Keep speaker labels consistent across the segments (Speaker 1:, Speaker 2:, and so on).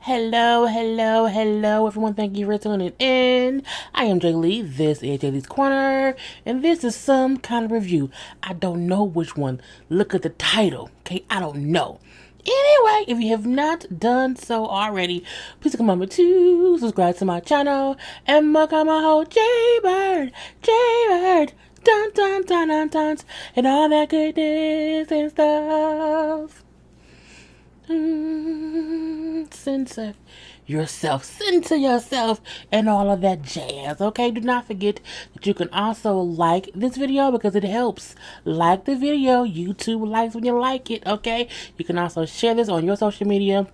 Speaker 1: Hello, everyone. Thank you for tuning in. I am Lee. This is JLeesCorner, and this is some kind of review. I don't know which one. Look at the title, okay? I don't know. Anyway, if you have not done so already, please take a moment to subscribe to my channel and welcome my whole JayBird, dun, and all that goodness and stuff. Censor yourself, and all of that jazz. Okay, do not forget that you can also like this video because it helps. Like the video, YouTube likes when you like it. Okay, you can also share this on your social media.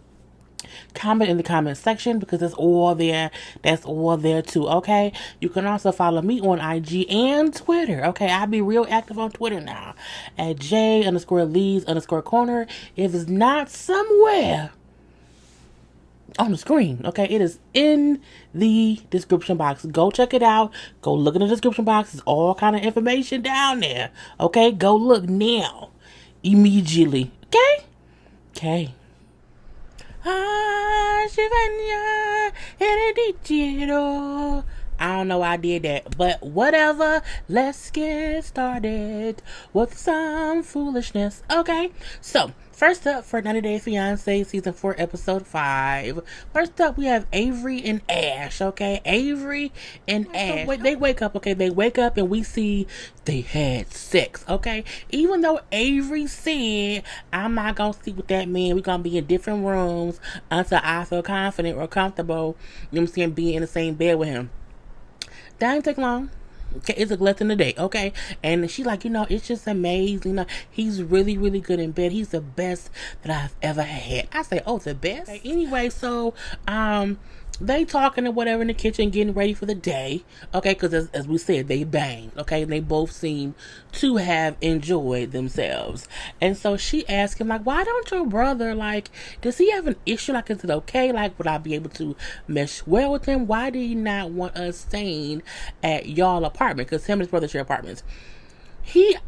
Speaker 1: Comment in the comment section because it's all there. That's all there too. Okay, you can also follow me on IG and Twitter. Okay, I'll be real active on Twitter now at J_Lees_Corner. If it's not somewhere on the screen, okay, it is in the description box. Go check it out. Go look in the description box. There's all kind of information down there. Okay, go look now, immediately. Okay. I don't know why I did that, but whatever. Let's get started with some foolishness. Okay, so first up for 90 Day Fiance Season 4 Episode 5. First up, we have Avery and Ash. Okay, Avery and Ash. They wake up. Okay, they wake up and we see they had sex. Okay, even though Avery said, I'm not gonna sleep with that man, we're gonna be in different rooms until I feel confident or comfortable, you know what I'm saying, being in the same bed with him. That ain't take long. Okay, it's a less than a day. Okay, and she like, it's just amazing. He's really, really good in bed. He's the best that I've ever had. I say, oh, the best. Okay, anyway, so they talking or whatever in the kitchen, getting ready for the day. Okay, because as we said, they banged. Okay, and they both seem to have enjoyed themselves. And so she asked him, like, why don't your brother, like, does he have an issue? Like, is it okay? Like, would I be able to mesh well with him? Why do you not want us staying at y'all apartment? Because him and his brother share apartments.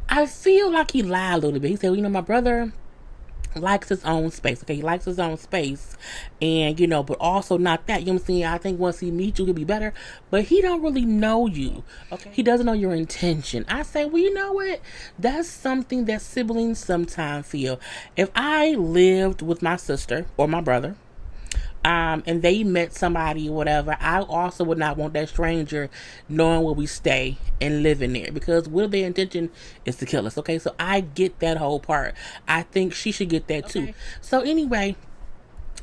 Speaker 1: I feel like he lied a little bit. He said, well, my brother likes his own space. Okay, he likes his own space, and but also not that, you know what I'm saying, I think once he meets you, he'll be better, but he don't really know you. Okay, he doesn't know your intention. I say, well, you know what, that's something that siblings sometimes feel. If I lived with my sister or my brother, and they met somebody or whatever, I also would not want that stranger knowing where we stay and living there, because what their intention is to kill us. Okay, so I get that whole part. I think she should get that too. So anyway,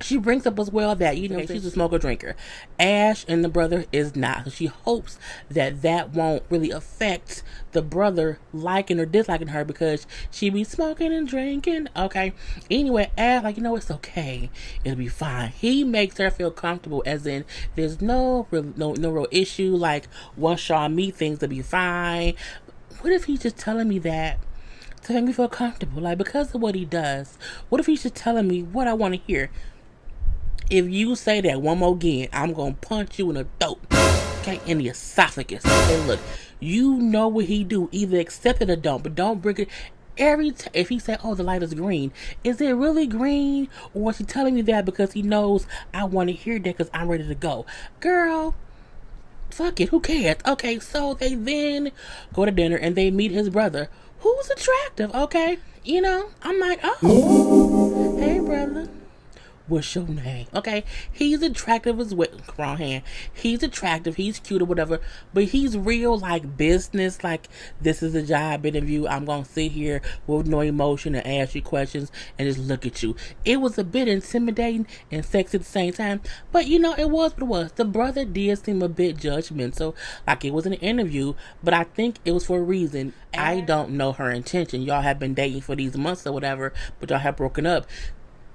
Speaker 1: she brings up as well that, she's a smoker drinker. Ash and the brother is not. So she hopes that won't really affect the brother liking or disliking her because she be smoking and drinking. Okay. Anyway, Ash, like, it's okay. It'll be fine. He makes her feel comfortable, as in there's no real issue. Like, once y'all meet, things will be fine. What if he's just telling me that to make me feel comfortable? Like, because of what he does. What if he's just telling me what I want to hear? If you say that one more again, I'm going to punch you in the throat. Okay? In the esophagus. Okay, look. You know what he do. Either accept it or don't. But don't bring it. If he said, oh, the light is green, is it really green? Or is he telling me that because he knows I want to hear that because I'm ready to go? Girl, fuck it. Who cares? Okay, so they then go to dinner and they meet his brother, who's attractive. Okay? I'm like, oh, hey, brother. What's your name? Okay, he's attractive as well. Wrong hand. He's attractive. He's cute or whatever, but he's real, like, business. Like, this is a job interview. I'm gonna sit here with no emotion and ask you questions and just look at you. It was a bit intimidating and sexy at the same time, but it was what it was. The brother did seem a bit judgmental, like it was an interview, but I think it was for a reason. I don't know her intention. Y'all have been dating for these months or whatever, but y'all have broken up.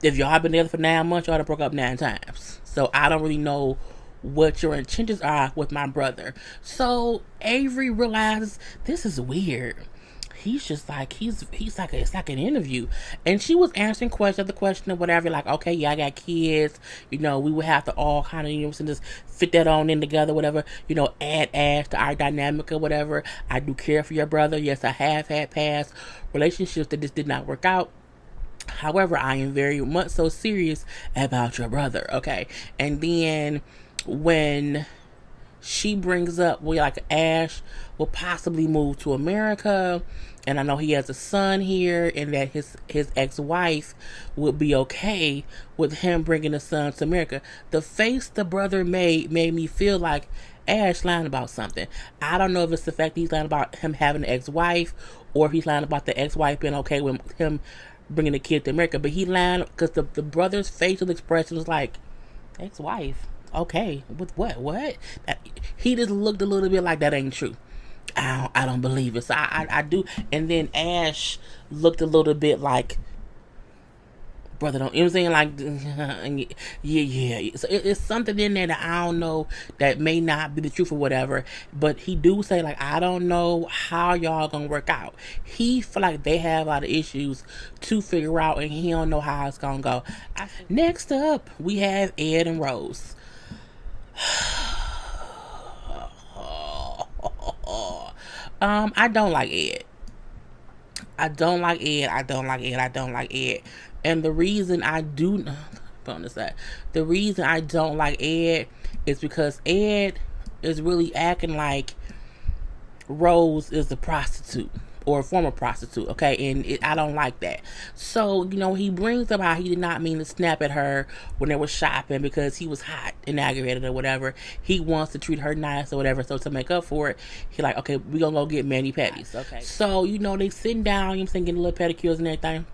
Speaker 1: If y'all have been together for 9 months, y'all have broke up 9 times. So I don't really know what your intentions are with my brother. So Avery realizes this is weird. He's just like, it's like an interview. And she was answering question after question or whatever, like, okay, yeah, I got kids. We would have to all kind of, just fit that on in together, whatever. Add Ash to our dynamic or whatever. I do care for your brother. Yes, I have had past relationships that just did not work out. However, I am very much so serious about your brother, okay? And then when she brings up, well, like Ash will possibly move to America, and I know he has a son here, and that his ex-wife would be okay with him bringing the son to America. The face the brother made me feel like Ash lying about something. I don't know if it's the fact that he's lying about him having an ex-wife, or if he's lying about the ex-wife being okay with him bringing the kid to America. But he lying because the brother's facial expression was like, ex-wife? Okay, with what? What? He just looked a little bit like that ain't true. I don't believe it. So I do. And then Ash looked a little bit like, brother, don't, you know what I'm saying? Like, yeah. So it's something in there that I don't know, that may not be the truth or whatever. But he do say, like, I don't know how y'all gonna work out. He feel like they have a lot of issues to figure out, and he don't know how it's gonna go. Next up, we have Ed and Rose. I don't like Ed. I don't like Ed. And the reason I do bonus that. The reason I don't like Ed is because Ed is really acting like Rose is a prostitute or a former prostitute, okay? And I don't like that. So, he brings up how he did not mean to snap at her when they were shopping because he was hot and aggravated or whatever. He wants to treat her nice or whatever. So to make up for it, he like, okay, we gonna go get mani-pedis. Okay. So, they sitting down, getting little pedicures and everything.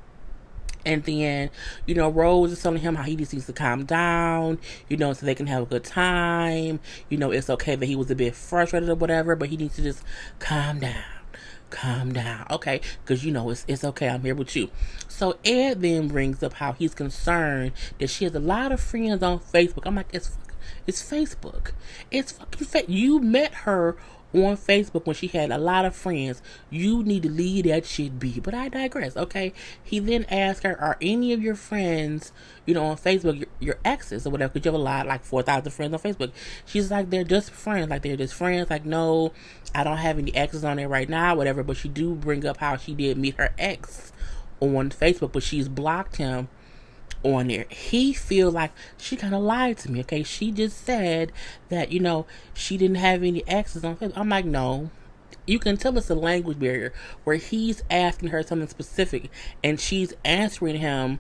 Speaker 1: And then, Rose is telling him how he just needs to calm down, so they can have a good time. It's okay that he was a bit frustrated or whatever, but he needs to just calm down. Okay, because it's okay, I'm here with you. So Ed then brings up how he's concerned that she has a lot of friends on Facebook. I'm like, it's Facebook. It's fucking you met her on Facebook when she had a lot of friends. You need to leave that shit be. But I digress, okay? He then asked her, are any of your friends, on Facebook, your exes or whatever? Because you have a lot, like 4,000 friends on Facebook. She's like, they're just friends. Like, no, I don't have any exes on there right now, whatever. But she do bring up how she did meet her ex on Facebook, but she's blocked him on there. He feels like she kind of lied to me, okay? She just said that, she didn't have any exes on Facebook. I'm like, no. You can tell it's a language barrier where he's asking her something specific and she's answering him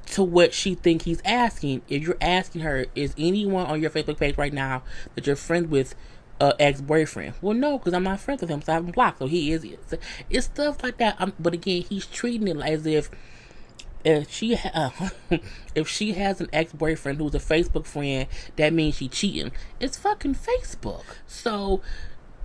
Speaker 1: to what she think he's asking. If you're asking her, is anyone on your Facebook page right now that you're friends with ex-boyfriend? Well, no, because I'm not friends with him, so I haven't blocked. So he is. It's stuff like that. But again, he's treating it as if she has an ex-boyfriend who's a Facebook friend, that means she cheating. It's fucking Facebook. So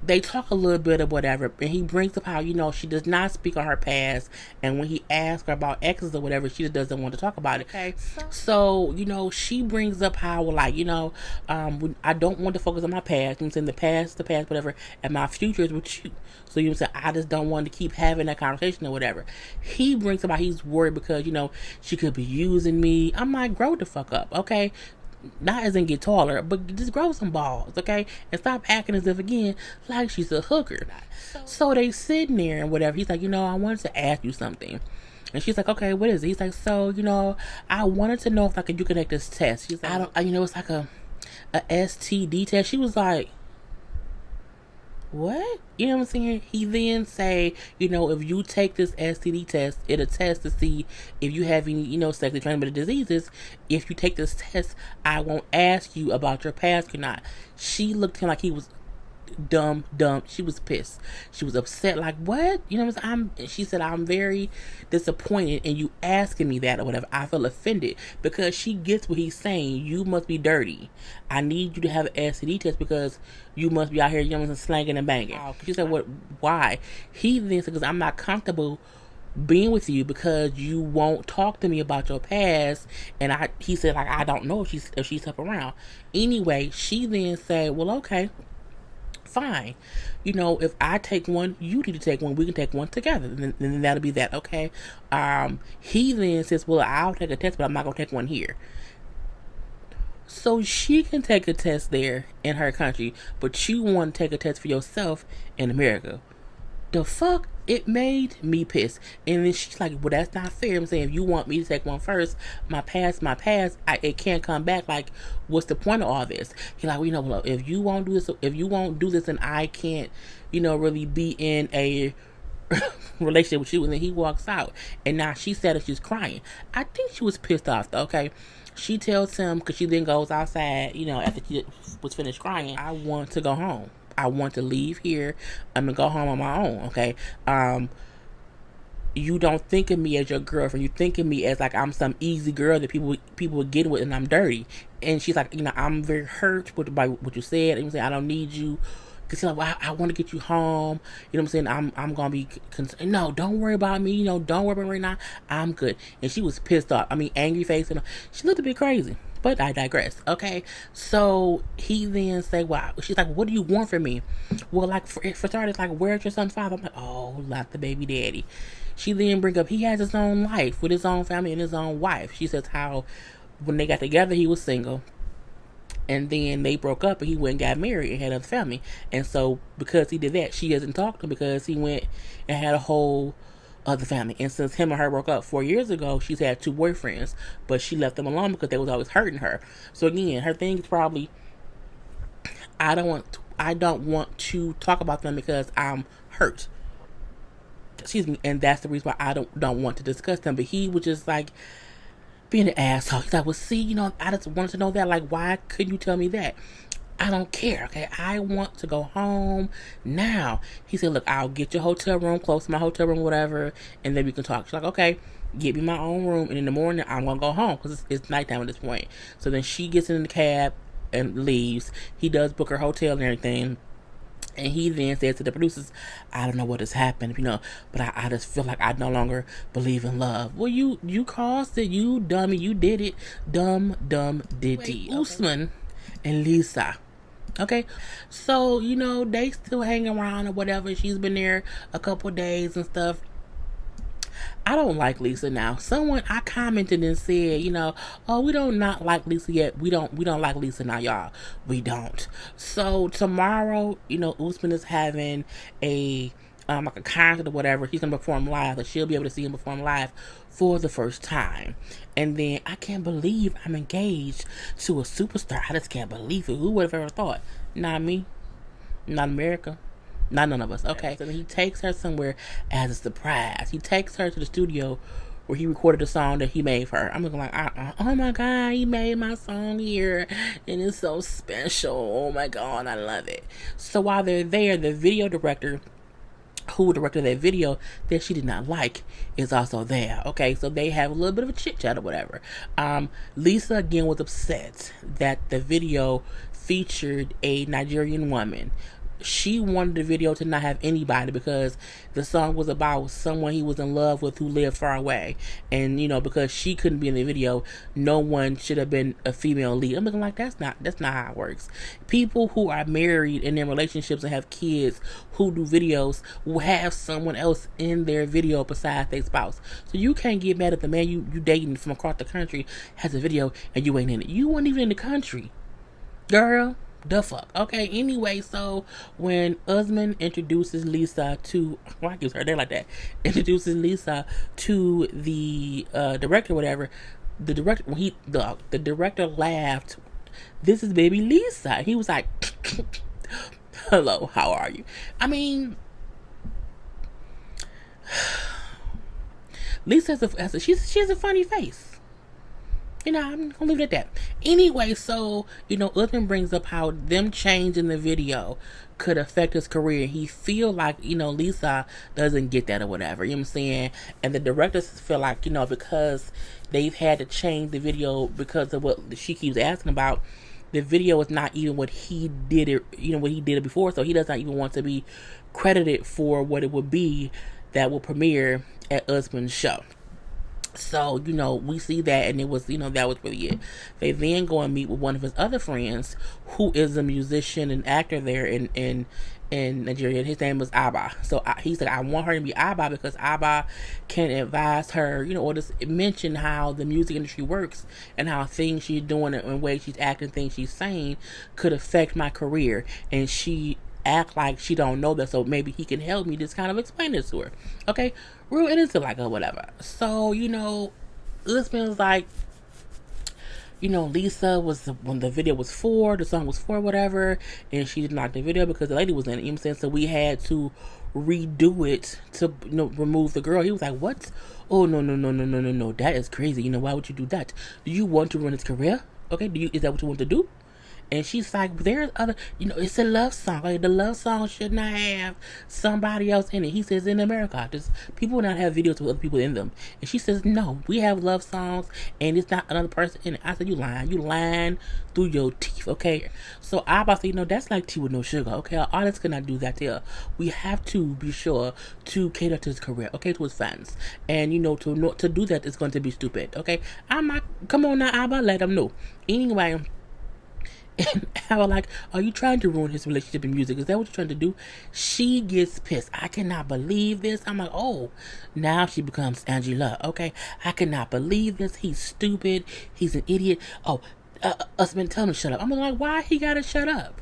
Speaker 1: they talk a little bit of whatever, and he brings up how, she does not speak on her past, and when he asks her about exes or whatever, she just doesn't want to talk about it. Okay. So, she brings up how, like, I don't want to focus on my past. I'm saying the past, whatever, and my future is with you. So, I just don't want to keep having that conversation or whatever. He brings up how he's worried because, she could be using me. I'm like, grow the fuck up, okay? Not as in get taller, but just grow some balls, okay? And stop acting as if, again, like she's a hooker. So they sitting there and whatever. He's like, I wanted to ask you something. And she's like, okay, what is it? He's like, so, I wanted to know if you could take this test. She's like, it's like a STD test. She was like, what? You know what I'm saying? He then say, if you take this STD test, it'll test to see if you have any, sexually transmitted diseases. If you take this test, I won't ask you about your past or not. She looked at him like he was dumb. She was pissed. She was upset. Like, what? She said, I'm very disappointed in you asking me that or whatever. I feel offended because she gets what he's saying. You must be dirty. I need you to have an STD test because you must be out here, slanging and banging. She said, what? Why? He then said, because I'm not comfortable being with you because you won't talk to me about your past. And he said, like, I don't know if she's up around. Anyway, she then said, well, okay, fine. If I take one, you need to take one. We can take one together. And then that'll be that, okay? He then says, well, I'll take a test, but I'm not going to take one here. So she can take a test there in her country, but you want to take a test for yourself in America. The fuck? it made me pissed. And then she's like, well, that's not fair. I'm saying, if you want me to take one first, my past, it can't come back. Like, what's the point of all this? He's like, well, well, if you won't do this, then I can't, really be in a relationship with you. And then he walks out, and now she said that she's crying. I think she was pissed off though. Okay, she tells him, because she then goes outside, after she was finished crying, I want to go home. I want to leave here. I'm gonna go home on my own. Okay. You don't think of me as your girlfriend. You think of me as like I'm some easy girl that people would get with, and I'm dirty. And she's like, I'm very hurt by what you said. And I'm saying, I don't need you. Cause she's like, well, I want to get you home. You know what I'm saying? I'm gonna be concerned. No, don't worry about me. Don't worry about me right now. I'm good. And she was pissed off. I mean, angry face, and she looked a bit crazy. But I digress. Okay, so he then say, "Wow." She's like, "What do you want from me?" Well, like for starters, like, where's your son's father? I'm like, "Oh, not the baby daddy." She then bring up he has his own life with his own family and his own wife. She says how when they got together he was single, and then they broke up and he went and got married and had a family. And so because he did that, she doesn't talk to him because he went and had a whole other family. And since him and her broke up 4 years ago, she's had 2 boyfriends, but she left them alone because they was always hurting her. So again, her thing is probably, I don't want to talk about them because I'm hurt. Excuse me, and that's the reason why I don't want to discuss them. But he was just like being an asshole. He's like, well, see, I just wanted to know that. Like, why couldn't you tell me that? I don't care, okay? I want to go home now. He said, look, I'll get your hotel room, close to my hotel room, whatever, and then we can talk. She's like, okay, get me my own room, and in the morning, I'm going to go home because it's nighttime at this point. So then she gets in the cab and leaves. He does book her hotel and everything. And he then says to the producers, I don't know what has happened, but I just feel like I no longer believe in love. Well, you caused it, you dummy, you did it. Dumb diddy. Okay. Usman and Lisa. Okay, so they still hang around or whatever. She's been there a couple days and stuff. I don't like Lisa now. I commented and said, oh, we don't not like Lisa yet. We don't like Lisa now, y'all. We don't. So tomorrow, Usman is having a like a concert or whatever. He's gonna perform live, so she'll be able to see him perform live for the first time. And then I can't believe I'm engaged to a superstar. I just can't believe it. Who would have ever thought? Not me. Not America. Not none of us. Okay. So then he takes her somewhere as a surprise. He takes her to the studio where he recorded the song that he made for her. I'm looking like, oh my God, he made my song here. And it's so special. Oh my God, I love it. So while they're there, the video director who directed that video that she did not like is also there. Okay, so they have a little bit of a chit chat or whatever. Lisa again was upset that the video featured a Nigerian woman. She wanted the video to not have anybody because the song was about someone he was in love with who lived far away. And, because she couldn't be in the video, no one should have been a female lead. I'm looking like that's not how it works. People who are married and in relationships and have kids who do videos will have someone else in their video besides their spouse. So you can't get mad at the man you dating from across the country has a video and you ain't in it. You weren't even in the country, girl. The fuck. Okay, anyway, so when Usman introduces Lisa to, why I use her there like that, introduces Lisa to the director, whatever, the director laughed. This is baby Lisa. He was like, hello, how are you? I mean, Lisa she has a funny face. I'm gonna leave it at that. Anyway, so, Usman brings up how them changing the video could affect his career. He feel like, Lisa doesn't get that or whatever, you know what I'm saying? And the directors feel like, because they've had to change the video because of what she keeps asking about, the video is not even what he did it, what he did it before, so he does not even want to be credited for what it would be that will premiere at Usman's show. So, we see that, and it was, that was really it. They then go and meet with one of his other friends, who is a musician and actor there in Nigeria. His name was Abba. So he said, I want her to be Abba because Abba can advise her, or just mention how the music industry works and how things she's doing and ways she's acting, things she's saying could affect my career. And she act like she don't know that, so maybe he can help me just kind of explain this to her. Okay, real innocent like or whatever. So, Usman's like, Lisa was when the video was for, the song was for whatever, and she didn't like the video because the lady was in it. You know what I'm saying? So we had to redo it to remove the girl. He was like, "What? Oh no. That is crazy. Why would you do that? Do you want to ruin his career? Okay, is that what you want to do?" And she's like, there's other, it's a love song. Like, the love song should not have somebody else in it. He says, in America, people will not have videos with other people in them. And she says, no, we have love songs, and it's not another person in it. I said, you lying through your teeth, okay? So I about to say, that's like tea with no sugar, okay? Our artists cannot do that there. We have to be sure to cater to his career, okay, to his fans. And, to do that is going to be stupid, okay? Come on now, Abba, let them know. Anyway, and I was like, are you trying to ruin his relationship in music? Is that what you're trying to do? She gets pissed. I cannot believe this. I'm like, oh, now she becomes Angela. Okay, I cannot believe this. He's stupid. He's an idiot. Oh, Usman, tell me to shut up. I'm like, why he gotta shut up?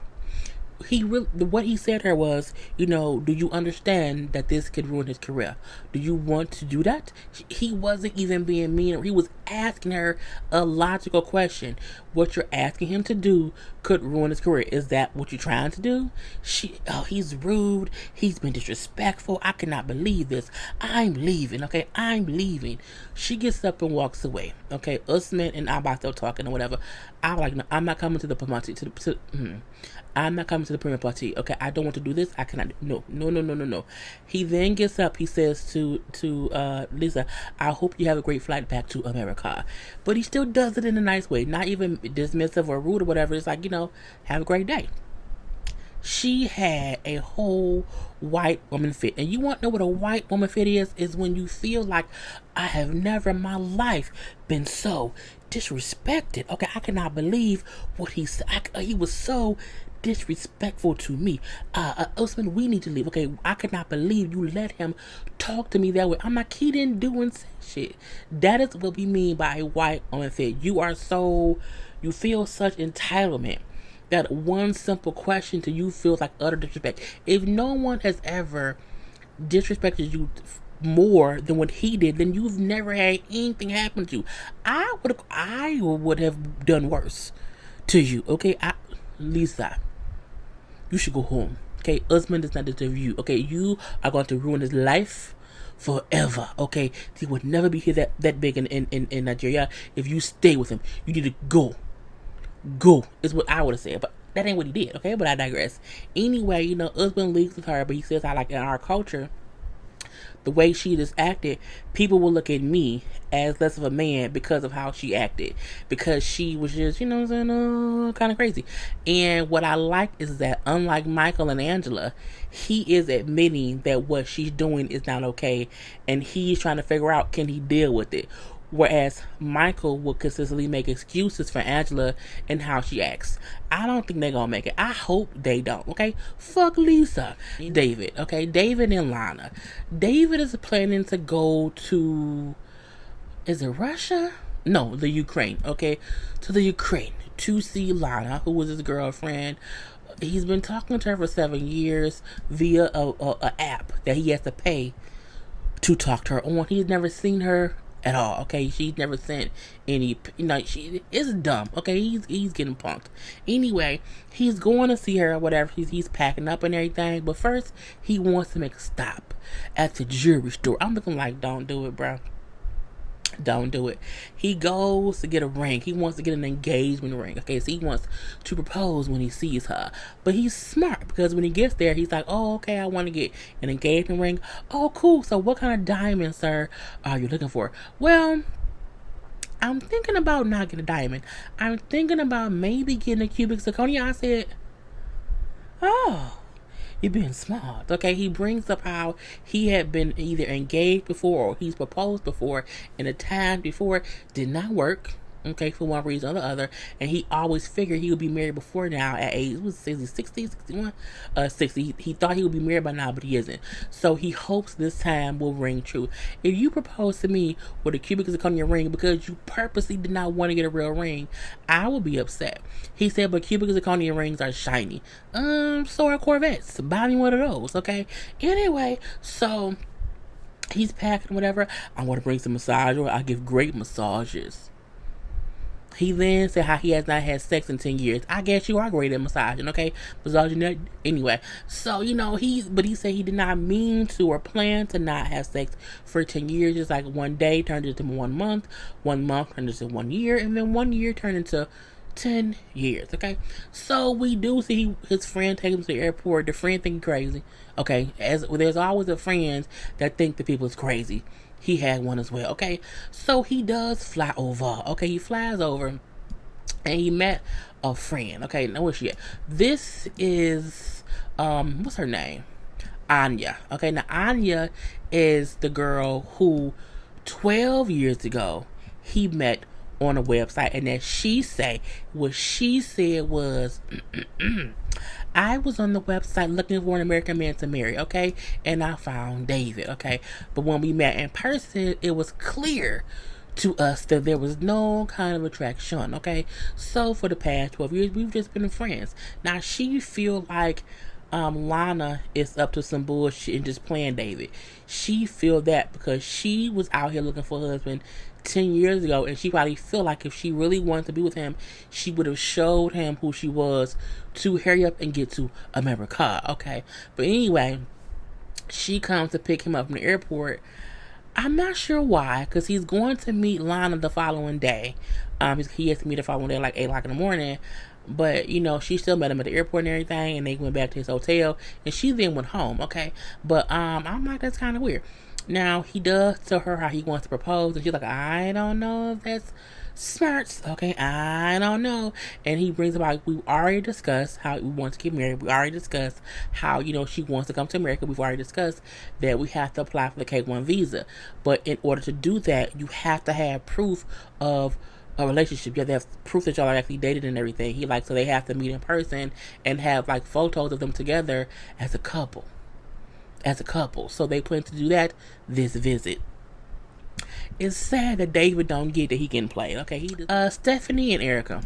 Speaker 1: What he said to her was, do you understand that this could ruin his career? Do you want to do that? He wasn't even being mean. He was asking her a logical question. What you're asking him to do could ruin his career. Is that what you're trying to do? He's rude. He's been disrespectful. I cannot believe this. I'm leaving. Okay, I'm leaving. She gets up and walks away. Okay, Usman and Abba still talking or whatever. I'm like, no, I'm not coming to the party. I'm not coming to the premiere party. Okay, I don't want to do this. I cannot. No. He then gets up. He says to Lisa, I hope you have a great flight back to America. But he still does it in a nice way. Not even dismissive or rude or whatever. It's like, have a great day. She had a whole white woman fit. And you want to know what a white woman fit is? Is when you feel like, I have never in my life been so disrespected. Okay, I cannot believe what he said. He was so disrespectful to me. Usman, we need to leave. Okay, I could not believe you let him talk to me that way. I'm like, he didn't do and say shit. That is what we mean by a white woman fit. You feel such entitlement. That one simple question to you feels like utter disrespect. If no one has ever disrespected you more than what he did, then you've never had anything happen to you. I would have done worse to you. Okay, Lisa, you should go home. Okay, Usman does not deserve you. Okay, you are going to ruin his life forever. Okay, he would never be here that big in Nigeria if you stay with him. You need to go is what I would have said, but that ain't what he did. Okay, but I digress. Anyway, Usman leaves with her, but he says, I like in our culture, the way she just acted, people will look at me as less of a man because of how she acted, because she was just, kind of crazy. And what I like is that, unlike Michael and Angela, he is admitting that what she's doing is not okay, and he's trying to figure out, can he deal with it? Whereas Michael will consistently make excuses for Angela and how she acts. I don't think they're gonna make it. I hope they don't, okay? Fuck Lisa. David, okay? David and Lana. David is planning to go to, is it Russia? No, the Ukraine, okay? To the Ukraine to see Lana, who was his girlfriend. He's been talking to her for 7 years via a app that he has to pay to talk to her on. He's never seen her at all, okay? She's never sent any, she is dumb, okay? He's getting punked. Anyway, he's going to see her or whatever. He's packing up and everything, but first he wants to make a stop at the jewelry store. I'm looking like, don't do it, bro. Don't do it. He goes to get a ring. He wants to get an engagement ring. Okay, so he wants to propose when he sees her. But he's smart, because when he gets there, he's like, oh, okay, I want to get an engagement ring. Oh, cool. So what kind of diamond, sir, are you looking for? Well, I'm thinking about not getting a diamond. I'm thinking about maybe getting a cubic zirconia. I said, oh, you're being smart. Okay, he brings up how he had been either engaged before or he's proposed before, and the time before did not work. okay, for one reason or the other, and he always figured he would be married before now at age, was 60, 61? 60. He thought he would be married by now, but he isn't. So he hopes this time will ring true. If you propose to me with a cubic zirconia ring because you purposely did not want to get a real ring, I would be upset. He said, but cubic zirconia rings are shiny. So are Corvettes. Buy me one of those, okay? Anyway, so he's packing whatever. I want to bring some massage oil. I give great massages. He then said how he has not had sex in 10 years. I guess you are great at massaging, okay? Massaging that. Anyway, so, but he said he did not mean to or plan to not have sex for 10 years. Just like one day turned into 1 month, 1 month turned into 1 year, and then 1 year turned into 10 years, okay? So we do see his friend take him to the airport. The friend think crazy, okay? As there's always a friends that think the people is crazy. He had one as well, okay? So he does fly over, okay? He flies over and he met a friend, okay? Now where's she at? This is, what's her name? Anya, okay? Now Anya is the girl who 12 years ago he met on a website, and that what she said was, I was on the website looking for an American man to marry, okay? And I found David, okay? But when we met in person, it was clear to us that there was no kind of attraction, okay? So for the past 12 years, we've just been friends. Now, she feel like Lana is up to some bullshit and just playing David. She feel that because she was out here looking for a husband 10 years ago, and she probably feel like if she really wanted to be with him, she would have showed him who she was to hurry up and get to America, okay? But anyway, she comes to pick him up from the airport. I'm not sure why, because he's going to meet Lana the following day. He has to meet the following day like 8 o'clock in the morning. But, she still met him at the airport and everything, and they went back to his hotel, and she then went home, okay? But, I'm like, that's kind of weird. Now, he does tell her how he wants to propose, and she's like, I don't know if that's smart, okay? I don't know. And he brings about, we already discussed how we want to get married. We already discussed how, she wants to come to America. We've already discussed that we have to apply for the K-1 visa. But in order to do that, you have to have proof of a relationship. You have to have proof that y'all are actually dated and everything. So they have to meet in person and have photos of them together as a couple. So they plan to do that this visit. It's sad that David don't get that he can play. Okay, he does. Stephanie and Erika.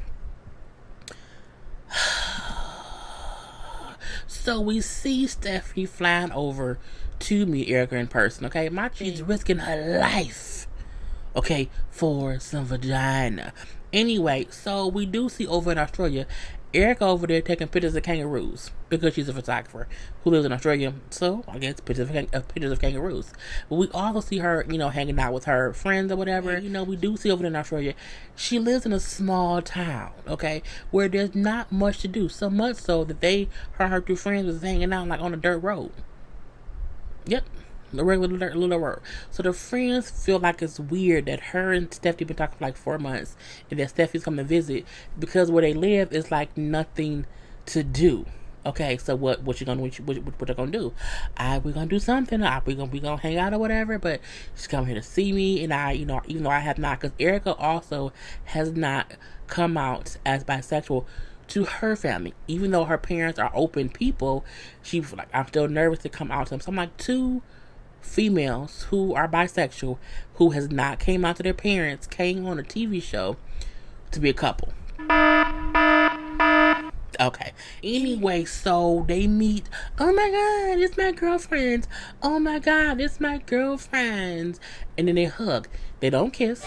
Speaker 1: So we see Stephanie flying over to meet Erika in person. Okay, she's risking her life, okay, for some vagina. Anyway, so we do see over in Australia, Erika over there taking pictures of kangaroos because she's a photographer who lives in Australia. So I guess pictures of kangaroos. But we also see her, hanging out with her friends or whatever. And, we do see over there in Australia, she lives in a small town, okay, where there's not much to do. So much so that her two friends was hanging out on a dirt road. Yep. The regular little road. So the friends feel like it's weird that her and Stephanie been talking for 4 months, and that Stephanie's coming to visit because where they live is nothing to do. Okay, so what you gonna do? What they gonna do? We're gonna do something. We gonna hang out or whatever. But she's coming here to see me, and even though I have not, because Erika also has not come out as bisexual to her family, even though her parents are open people. She's like, I'm still nervous to come out to them. So I'm like, two females who are bisexual who has not came out to their parents came on a TV show to be a couple. Okay. Anyway, so they meet. Oh my God, it's my girlfriend. Oh my God, it's my girlfriend. And then they hug. They don't kiss,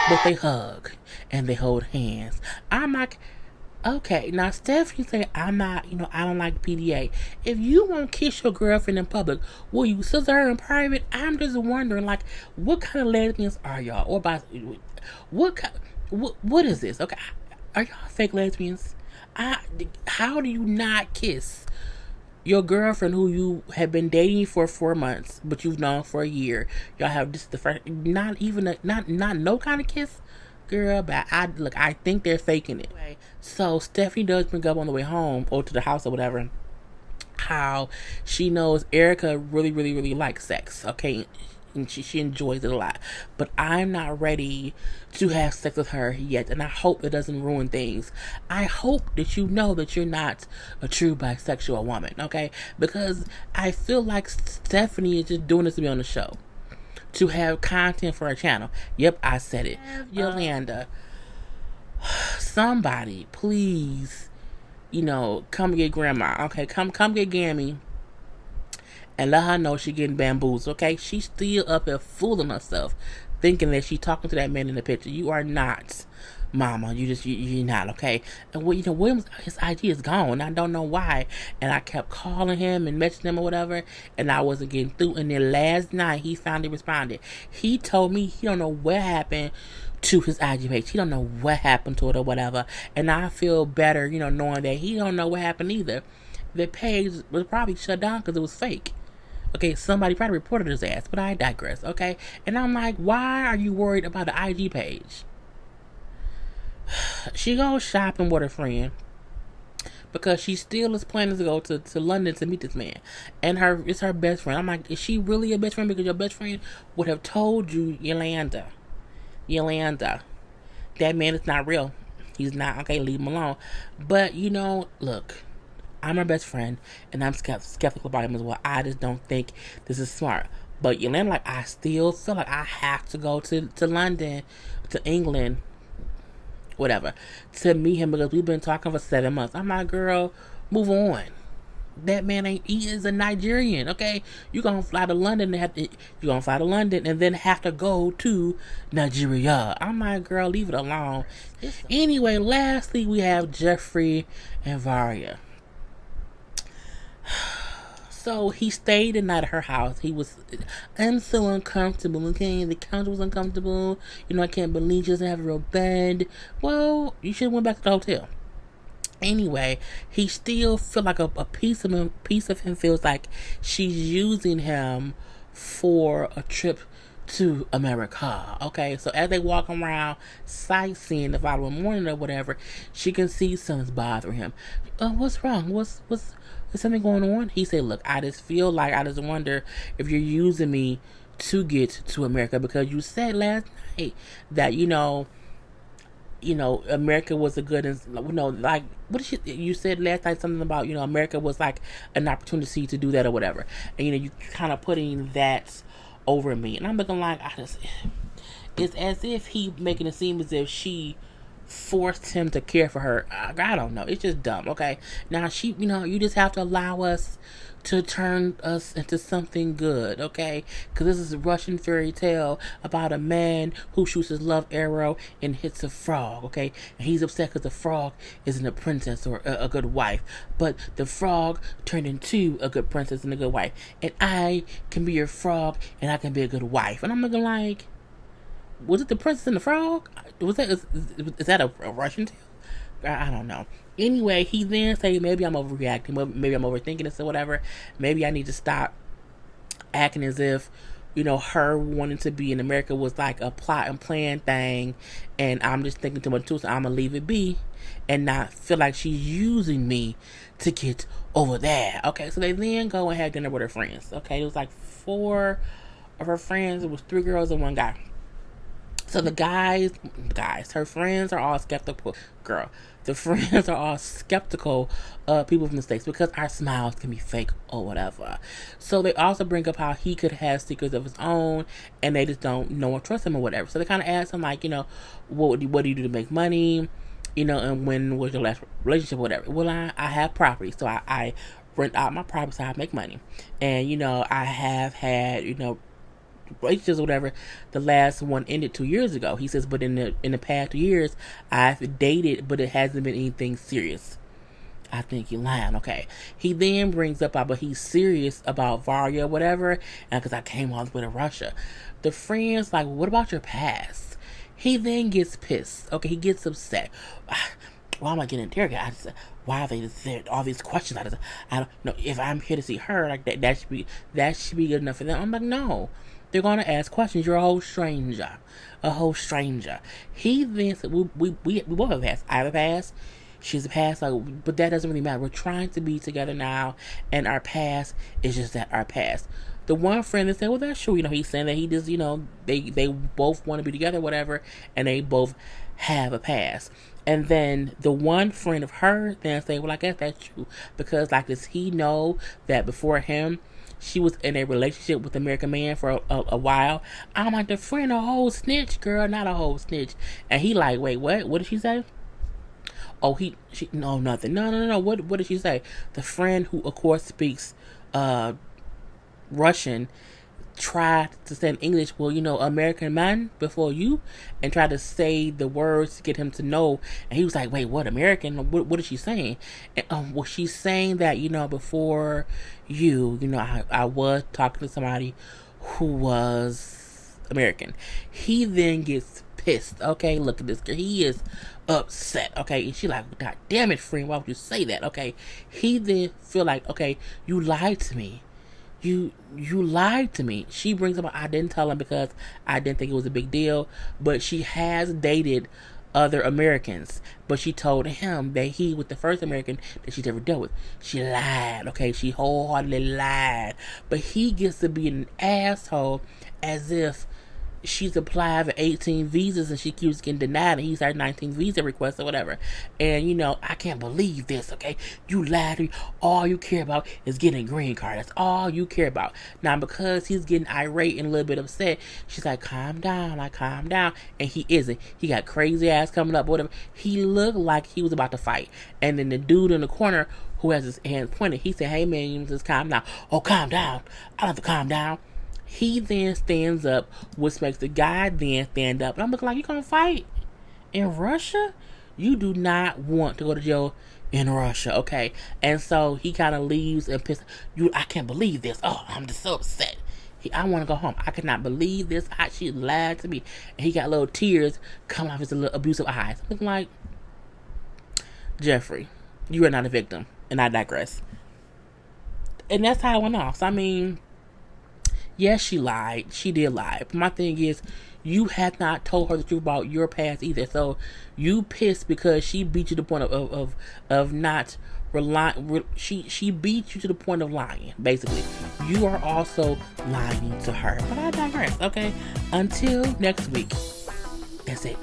Speaker 1: but they hug and they hold hands. I'm like, okay, now Stephanie said, I'm not, I don't like PDA. If you won't kiss your girlfriend in public, will you scissor her in private? I'm just wondering, what kind of lesbians are y'all? Or what is this? Okay, are y'all fake lesbians? How do you not kiss your girlfriend who you have been dating for 4 months, but you've known for a year? Y'all have just the first, not no kind of kiss? Girl, but I think they're faking it. So Stephanie does bring up on the way home or to the house or whatever how she knows Erika really, really, really likes sex. Okay, and she enjoys it a lot. But I'm not ready to have sex with her yet, and I hope it doesn't ruin things. I hope that you know that you're not a true bisexual woman, okay? Because I feel like Stephanie is just doing this to be on the show, to have content for her channel. Yep, I said it. Yolanda, somebody, please, come get grandma, okay? Come get Gammy and let her know she getting bamboozled, okay? She's still up here fooling herself, thinking that she's talking to that man in the picture. You are not, mama. You're not, okay? And Williams, his IG is gone. I don't know why. And I kept calling him and messaging him or whatever, and I wasn't getting through. And then last night, he finally responded. He told me he don't know what happened to his IG page. He don't know what happened to it or whatever. And I feel better, knowing that he don't know what happened either. The page was probably shut down because it was fake. Okay, somebody probably reported his ass, but I digress, okay? And I'm like, why are you worried about the IG page? She goes shopping with her friend because she still is planning to go to London to meet this man. And it's her best friend. I'm like, is she really a best friend? Because your best friend would have told you, Yolanda, that man is not real. He's not, okay, leave him alone. But, look, I'm her best friend, and I'm skeptical about him as well. I just don't think this is smart. But Yolanda, I still feel like I have to go to London, to England, whatever, to meet him because we've been talking for 7 months. I'm like, girl, move on. That man he is a Nigerian, okay? You're gonna fly to London and then have to go to Nigeria. I'm like, girl, leave it alone. Anyway, lastly, we have Geoffrey and Varia. So he stayed the night at her house. I'm so uncomfortable, okay? The couch was uncomfortable. I can't believe she doesn't have a real bed. Well, you should have went back to the hotel. Anyway, he still feel like a piece of him feels like she's using him for a trip to America. Okay, so as they walk around sightseeing the following morning or whatever, she can see something's bothering him. What's wrong? What's is something going on? He said, look, I just wonder if you're using me to get to America, because you said last night that America was a good, like, what did you said last night, something about, America was like an opportunity to do that or whatever. And, you kind of putting that over me. And I'm looking like, it's as if he making it seem as if she forced him to care for her. I don't know. It's just dumb, okay? Now, you just have to allow us to turn us into something good, okay? Because this is a Russian fairy tale about a man who shoots his love arrow and hits a frog, okay? And he's upset because the frog isn't a princess or a good wife. But the frog turned into a good princess and a good wife. And I can be your frog and I can be a good wife. And I'm looking like, was it the princess and the frog? Is that a Russian tale? I don't know. Anyway, he then say, maybe I'm overreacting, maybe I'm overthinking this or whatever. Maybe I need to stop acting as if, her wanting to be in America was like a plot and plan thing, and I'm just thinking too much too, so I'm gonna leave it be and not feel like she's using me to get over there. Okay, so they then go and have dinner with her friends. Okay, it was like 4 of her friends. It was 3 girls and 1 guy. So the guys, her friends are all skeptical. The friends are all skeptical of people from the States because our smiles can be fake or whatever. So they also bring up how he could have secrets of his own and they just don't know or trust him or whatever. So they kind of ask him like, what do you do to make money? And when was your last relationship or whatever? Well, I have property. So I rent out my property so I make money. And, I have had, relationships or whatever. The last one ended 2 years ago. He says, but in the past 2 years, I've dated, but it hasn't been anything serious. I think you're lying. Okay. He then brings up but he's serious about Varia or whatever, and because I came all the way to Russia. The friends like, what about your past? He then gets pissed. Okay, he gets upset. Why am I getting interrogated? Why are they there? All these questions. I don't know. If I'm here to see her, like that should be good enough for them. I'm like, no. They're going to ask questions. You're a whole stranger. He then said, we both have passed. I have a pass. She's a past, like, but that doesn't really matter. We're trying to be together now, and our past is just that, our past. The one friend that said, well, that's true. He's saying that he just, they both want to be together, whatever, and they both have a past. And then the one friend of hers then say, well, I guess that's true. Because, like, does he know that before him, she was in a relationship with an American man for a while? I'm like, the friend a whole snitch, girl, not a whole snitch. And he like, wait, what did she say? Oh, no, nothing. No. What did she say? The friend who, of course, speaks Russian tried to say in English, well, American man before you, and tried to say the words to get him to know. And he was like, wait, what, American? What is she saying? And well, she's saying that, before you, I was talking to somebody who was American. He then gets pissed. Okay, look at this girl. He is upset. Okay, and she like, God damn it, friend, why would you say that? Okay, he then feel like, okay, you lied to me. You lied to me. She brings up, I didn't tell him because I didn't think it was a big deal, but she has dated other Americans, but she told him that he was the first American that she's ever dealt with. She lied, okay? She wholeheartedly lied, but he gets to be an asshole as if she's applied for 18 visas and she keeps getting denied, and he's her 19th visa request or whatever. And I can't believe this, okay? You lied to me. All you care about is getting a green card. That's all you care about. Now, because he's getting irate and a little bit upset, she's like, calm down, and he isn't. He got crazy ass coming up, whatever. He looked like he was about to fight. And then the dude in the corner who has his hands pointed, he said, hey man, you just calm down. Oh, calm down. I don't have to calm down. He then stands up, which makes the guy then stand up. And I'm looking like, you gonna fight in Russia? You do not want to go to jail in Russia, okay? And so he kind of leaves and pissed. I can't believe this. Oh, I'm just so upset. I want to go home. I cannot believe this. She lied to me. And he got little tears coming off his little abusive eyes. Looking like, Geoffrey, you are not a victim. And I digress. And that's how it went off. So, I mean, yes, she lied. She did lie. But my thing is, you have not told her the truth about your past either. So you pissed because she beat you to the point of not relying. She beat you to the point of lying. Basically, you are also lying to her. But I digress. Okay. Until next week. That's it.